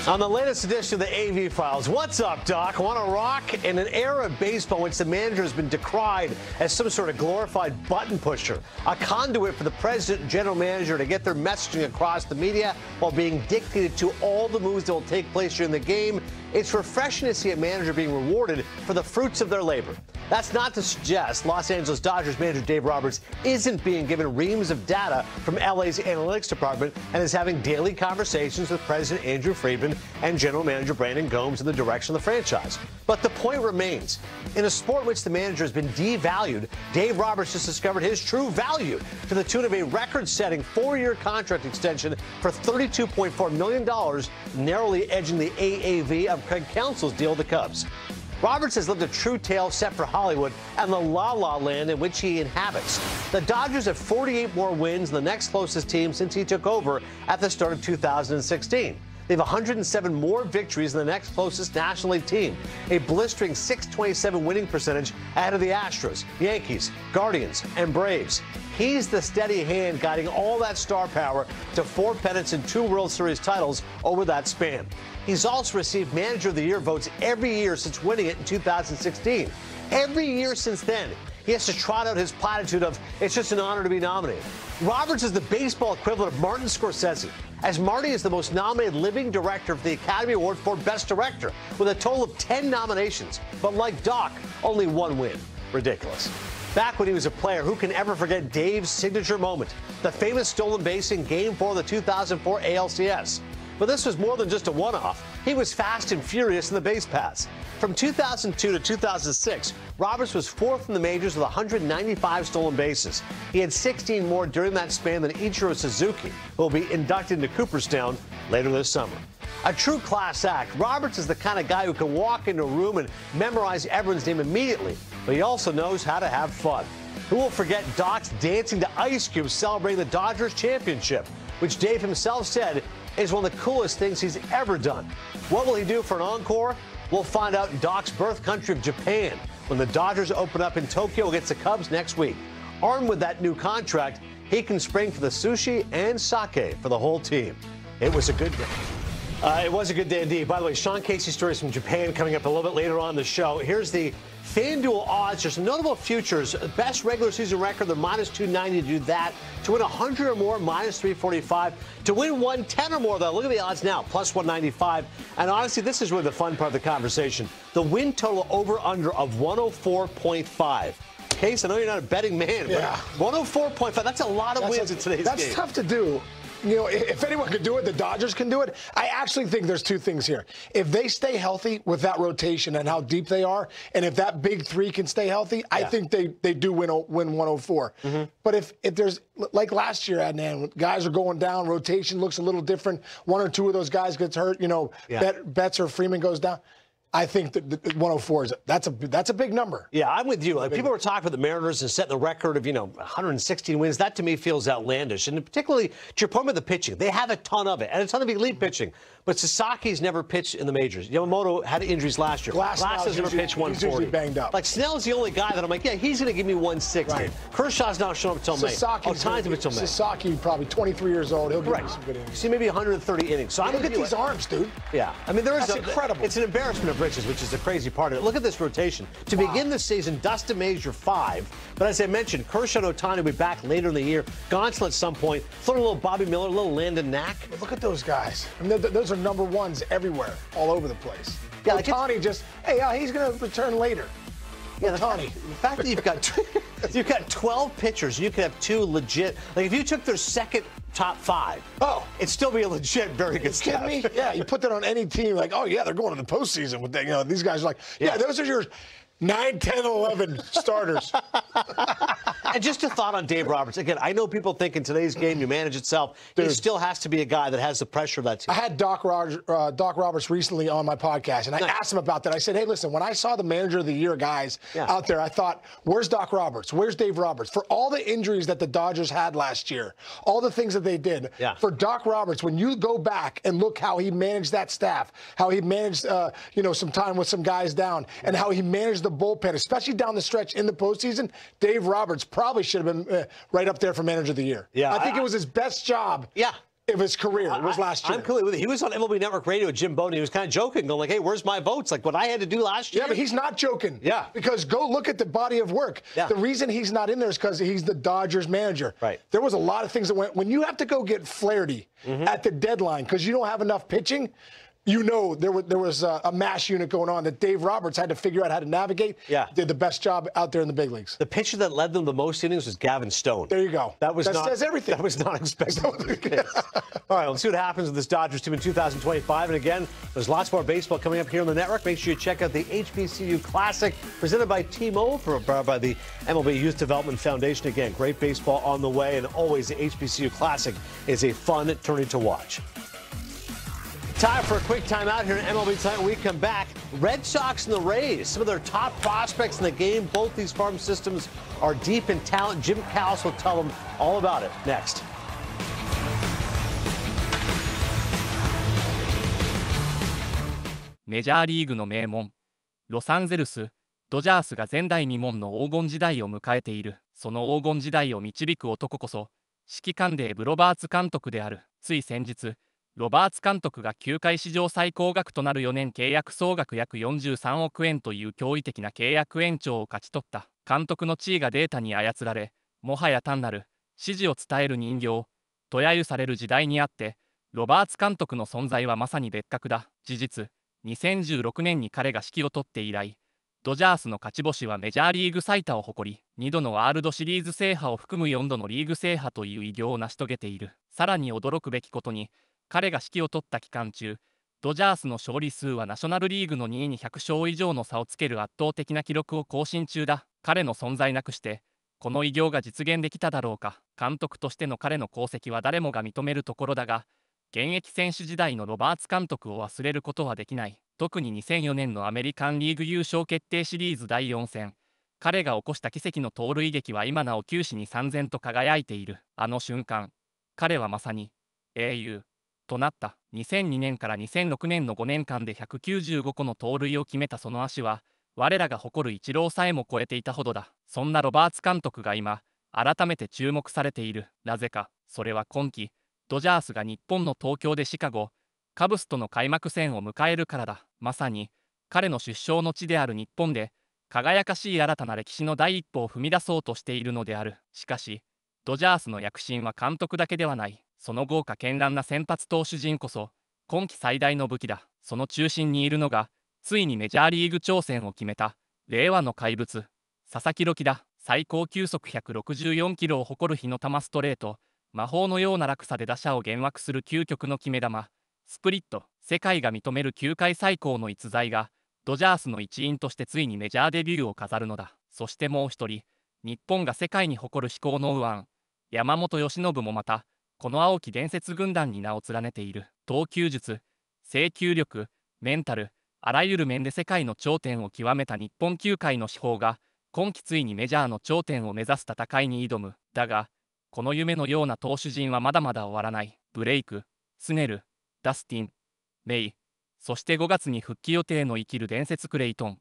On the latest edition of the AV Files, what's up, Doc? Want to rock? In an era of baseball in which the manager has been decried as some sort of glorified button pusher, a conduit for the president and general manager to get their messaging across the media while being dictated to all the moves that will take place during the game, it's refreshing to see a manager being rewarded for the fruits of their labor. That's not to suggest Los Angeles Dodgers manager Dave Roberts isn't being given reams of data from LA's analytics department and is having daily conversations with President Andrew Friedman and general manager Brandon Gomes in the direction of the franchise. But the point remains, in a sport in which the manager has been devalued, Dave Roberts just discovered his true value to the tune of a record-setting 4-year contract extension for $32.4 million, narrowly edging the AAV of Craig Counsell's deal with the Cubs. Roberts has lived a true tale set for Hollywood and the la-la land in which he inhabits. The Dodgers have 48 more wins than the next closest team since he took over at the start of 2016. They have 107 more victories than the next closest National League team, a blistering .627 winning percentage ahead of the Astros, Yankees, Guardians, and Braves. He's the steady hand guiding all that star power to 4 pennants and 2 World Series titles over that span. He's also received Manager of the Year votes every year since winning it in 2016. Every year since then, he has to trot out his platitude of, it's just an honor to be nominated. Roberts is the baseball equivalent of Martin Scorsese, as Marty is the most nominated living director for the Academy Award for Best Director, with a total of 10 nominations. But like Doc, only 1 win. Ridiculous. Back when he was a player, who can ever forget Dave's signature moment? The famous stolen base in Game 4 of the 2004 ALCS. But this was more than just a one-off. He was fast and furious in the base paths. From 2002 to 2006, Roberts was 4th in the majors with 195 stolen bases. He had 16 more during that span than Ichiro Suzuki, who will be inducted into Cooperstown later this summer. A true class act, Roberts is the kind of guy who can walk into a room and memorize everyone's name immediately, but he also knows how to have fun. Who will forget Doc's dancing to Ice Cube celebrating the Dodgers championship, which Dave himself said is one of the coolest things he's ever done. What will he do for an encore? We'll find out in Doc's birth country of Japan when the Dodgers open up in Tokyo against the Cubs next week. Armed with that new contract, he can spring for the sushi and sake for the whole team. It was a good day. It was a good day indeed. By the way, Sean Casey's stories from Japan coming up a little bit later on in the show. Here's the FanDuel odds. There's some notable futures. Best regular season record, they're -290 to do that. To win 100 or more, -345. To win 110 or more, though, look at the odds now, +195. And honestly, this is really the fun part of the conversation. The win total over-under of 104.5. Case, I know you're not a betting man, but 104.5, that's a lot of wins in today's game. That's tough to do. You know, if anyone could do it, the Dodgers can do it. I actually think there's 2 things here. If they stay healthy with that rotation and how deep they are, and if that big 3 can stay healthy, I think they do win 104. But if there's, like last year, Adnan, guys are going down, rotation looks a little different, 1 or 2 of those guys gets hurt, you know, Betts or Freeman goes down. I think that the 104 is that's a big number. Yeah, I'm with you. Like, people were talking about the Mariners and setting the record of 116 wins. That to me feels outlandish, and particularly to your point with the pitching, they have a ton of it and a ton of elite pitching. But Sasaki's never pitched in the majors. Yamamoto had injuries last year. Glass has never pitched 140. He's usually banged up. Like Snell's the only guy that I'm like, yeah, he's going to give me 160. Right. Kershaw's not showing up until May. Sasaki probably 23 years old. He'll give me some good innings. See, maybe 130 innings. So look at these arms, dude. Yeah, I mean that's incredible. It's an embarrassment of riches, which is the crazy part of it. Look at this rotation. To begin the season, Dustin Major 5. But as I mentioned, Kershaw and Ohtani will be back later in the year. Gonsolin at some point. Throw a little Bobby Miller, a little Landon Knack. But look at those guys. I mean, those are number 1s everywhere, all over the place. Yeah, Ohtani just, he's going to return later. Yeah, Ohtani. The fact that you've got 12 pitchers, you could have 2 legit. Like if you took their second top 5, it'd still be a legit very good staff. Kidding me? Yeah, you put that on any team, like, they're going to the postseason with that. These guys are like, those are your 9, 10, 11 starters. And just a thought on Dave Roberts. Again, I know people think in today's game you manage itself. Dude, he still has to be a guy that has the pressure of that team. I had Doc Roberts recently on my podcast, and I asked him about that. I said, hey, listen, when I saw the Manager of the Year guys out there, I thought, where's Doc Roberts? Where's Dave Roberts? For all the injuries that the Dodgers had last year, all the things that they did, for Doc Roberts, when you go back and look how he managed that staff, how he managed, some time with some guys down, and how he managed the bullpen, especially down the stretch in the postseason, Dave Roberts probably should have been right up there for Manager of the Year. Yeah, I think it was his best job. Yeah. of his career was last year. I'm completely with you. He was on MLB Network Radio with Jim Boney. He was kind of joking, going like, hey, where's my votes? Like what I had to do last year. Yeah, but he's not joking. Yeah. Because go look at the body of work. Yeah. The reason he's not in there is because he's the Dodgers manager. Right. There was a lot of things that went, when you have to go get Flaherty at the deadline because you don't have enough pitching, you know there was a mash unit going on that Dave Roberts had to figure out how to navigate. Yeah. Did the best job out there in the big leagues. The pitcher that led them the most innings was Gavin Stone. There you go. That says everything. That was not expected. All right, let's see what happens with this Dodgers team in 2025. And again, there's lots more baseball coming up here on the network. Make sure you check out the HBCU Classic presented by T-Mobile, by the MLB Youth Development Foundation. Again, great baseball on the way, and always the HBCU Classic is a fun tourney to watch. Time for a quick timeout here in MLB Tonight. When we come back, Red Sox and the Rays, some of their top prospects in the game. Both these farm systems are deep in talent. Jim Callis will tell them all about it next. メジャーリーグの名門、ロサンゼルス、ドジャースが前代未聞の黄金時代を迎えている。その黄金時代を導く男こそ、指揮官でロバーツ監督である。つい先日、ロバーツ監督が球界史上最高額となる4年契約総額約43億円という驚異的な契約延長を勝ち取った。監督の地位がデータに操られ、もはや単なる指示を伝える人形と揶揄される時代にあって、ロバーツ監督の存在はまさに別格だ。事実、2016年に彼が指揮を執って以来、ドジャースの勝ち星はメジャーリーグ最多を誇り、2度のワールドシリーズ制覇を含む4度のリーグ制覇という偉業を成し遂げている。さらに驚くべきことに、彼が指揮を執った期間中、ドジャースの勝利数はナショナルリーグの2位に100勝以上の差をつける圧倒的な記録を更新中だ。彼の存在なくして、この偉業が実現できただろうか。監督としての彼の功績は誰もが認めるところだが、現役選手時代のロバーツ監督を忘れることはできない。特に2004年のアメリカンリーグ優勝決定シリーズ第4戦、彼が起こした奇跡の盗塁劇は今なお球史に燦然と輝いている。あの瞬間、彼はまさに英雄となった。2002年から2006年の5年間で195個の盗塁を決めたその足は、我らが誇るイチローさえも超えていたほどだ。そんなロバーツ監督が今、改めて注目されている。なぜか、それは今季、ドジャースが日本の東京でシカゴ、カブスとの開幕戦を迎えるからだ。まさに、彼の出生の地である日本で、輝かしい新たな歴史の第一歩を踏み出そうとしているのである。しかし、ドジャースの躍進は監督だけではない。その豪華絢爛な先発投手陣こそ、今季最大の武器だ。その中心にいるのが、ついにメジャーリーグ挑戦を決めた、令和の怪物、佐々木朗希だ。最高球速164キロを誇る火の玉ストレート、魔法のような落差で打者を幻惑する究極の決め球、スプリット、世界が認める球界最高の逸材が、ドジャースの一員としてついにメジャーデビューを飾るのだ。そしてもう一人、日本が世界に誇る至高の右腕、山本由伸もまた、この青き伝説軍団に名を連ねている。投球術、制球力、メンタル、あらゆる面で世界の頂点を極めた日本球界の至宝が、今季ついにメジャーの頂点を目指す戦いに挑む。だが、この夢のような投手陣はまだまだ終わらない。ブレイク、スネル、ダスティン、メイ、そして5月に復帰予定の生きる伝説クレイトン、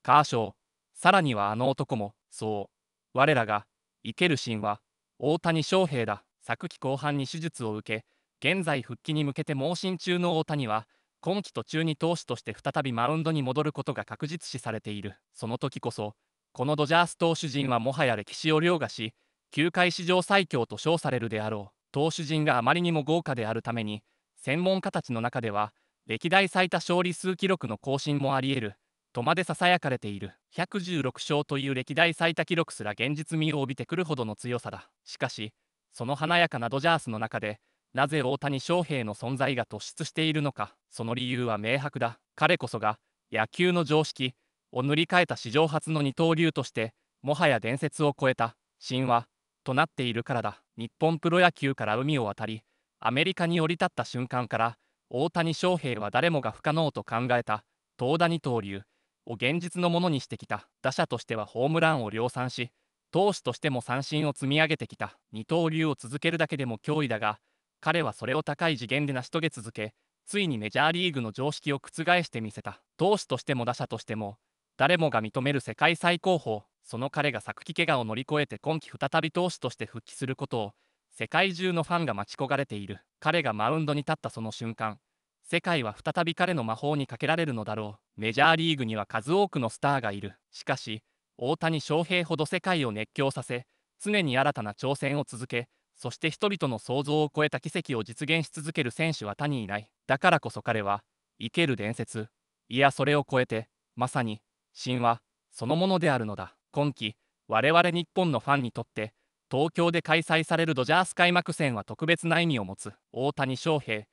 カーショー、さらにはあの男も、そう、我らが、生ける神話、大谷翔平だ。昨季後半に手術を受け、現在復帰に向けて猛進中の大谷は、今季途中に投手として再びマウンドに戻ることが確実視されている。その時こそ、このドジャース投手陣はもはや歴史を凌駕し、球界史上最強と称されるであろう。投手陣があまりにも豪華であるために、専門家たちの中では、歴代最多勝利数記録の更新もあり得る、とまでささやかれている。116勝という歴代最多記録すら現実味を帯びてくるほどの強さだ。しかし、その華やかなドジャースの中で、なぜ大谷翔平の存在が突出しているのか。その理由は明白だ。彼こそが、野球の常識を塗り替えた史上初の二刀流として、もはや伝説を超えた神話となっているからだ。日本プロ野球から海を渡り、アメリカに降り立った瞬間から、大谷翔平は誰もが不可能と考えた投打二刀流を現実のものにしてきた。打者としてはホームランを量産し、投手としても三振を積み上げてきた。二刀流を続けるだけでも脅威だが、彼はそれを高い次元で成し遂げ続け、ついにメジャーリーグの常識を覆してみせた。投手としても打者としても、誰もが認める世界最高峰。その彼が昨季怪我を乗り越えて今季再び投手として復帰することを、世界中のファンが待ち焦がれている。彼がマウンドに立ったその瞬間、世界は再び彼の魔法にかけられるのだろう。メジャーリーグには数多くのスターがいる。しかし、大谷翔平ほど世界を熱狂させ、常に新たな挑戦を続け、そして人々の想像を超えた奇跡を実現し続ける選手は他にいない。だからこそ彼は、生ける伝説、いやそれを超えて、まさに、神話、そのものであるのだ。今季、我々日本のファンにとって、東京で開催されるドジャース開幕戦は特別な意味を持つ。大谷翔平、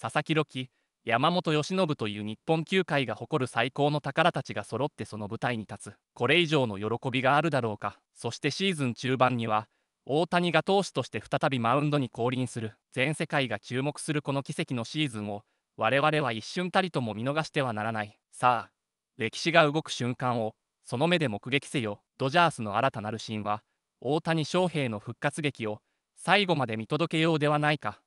佐々木朗希、山本由伸という日本球界が誇る最高の宝たちが揃ってその舞台に立つ。これ以上の喜びがあるだろうか。そしてシーズン中盤には、大谷が投手として再びマウンドに降臨する。全世界が注目するこの奇跡のシーズンを、我々は一瞬たりとも見逃してはならない。さあ、歴史が動く瞬間を、その目で目撃せよ。ドジャースの新たなる神話、大谷翔平の復活劇を、最後まで見届けようではないか。